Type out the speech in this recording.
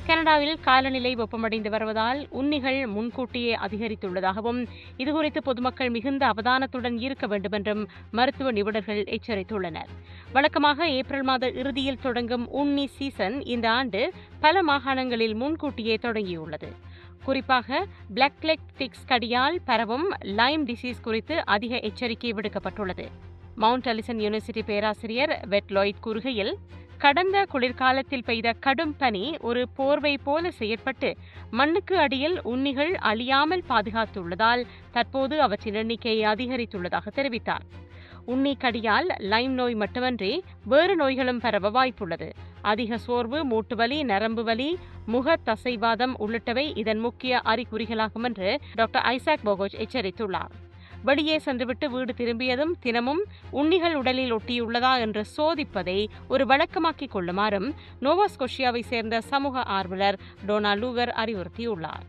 கனடாவில் காலநிலை வெப்பமடைந்து வருவதால் உண்ணிகள் முன்கூட்டியே அதிகரித்துள்ளதாகவும் இதுகுறித்து பொதுமக்கள் மிகுந்த அவதானத்துடன் இருக்க வேண்டும் என்றும் மருத்துவ நிபுணர்கள் எச்சரித்துள்ளனர். வழக்கமாக ஏப்ரல் மாத இறுதியில் தொடங்கும் உண்ணி சீசன் இந்த ஆண்டு பல மாகாணங்களில் முன்கூட்டியே தொடங்கியுள்ளது. குறிப்பாக பிளாக் லெக் டிக்ஸ் கடியால் பரவும் லைம் டிசீஸ் குறித்து அதிக எச்சரிக்கை விடுக்கப்பட்டுள்ளது. மவுண்ட் அலிசன் யூனிவர்சிட்டி பேராசிரியர் வெட்லாய்ட் கூறுகையில், கடந்த குளிர்காலத்தில் பெய்த கடும் பனி ஒரு போர்வை போல செயற்பட்டு மண்ணுக்கு அடியில் உண்ணிகள் அழியாமல் பாதுகாத்துள்ளதால் தற்போது அவற்றின் எண்ணிக்கை அதிகரித்துள்ளதாக தெரிவித்தார். உண்ணி கடியால் லைம் நோய் மட்டுமன்றி வேறு நோய்களும் பரவ வாய்ப்புள்ளது. அதிக சோர்வு, மூட்டுவலி, நரம்பு வலி, முக தசைவாதம் உள்ளிட்டவை இதன் முக்கிய அறிகுறிகளாகும் என்று டாக்டர் ஐசாக் போகோச் எச்சரித்துள்ளார். வெளியே சென்றுவிட்டு வீடு திரும்பியதும் தினமும் உண்ணிகள் உடலில் ஒட்டியுள்ளதா என்று சோதிப்பதை ஒரு வழக்கமாக்கிக் கொள்ளுமாறும் நோவா ஸ்கொஷியாவை சேர்ந்த சமூக ஆர்வலர் டோனா லூகர் அறிவுறுத்தியுள்ளார்.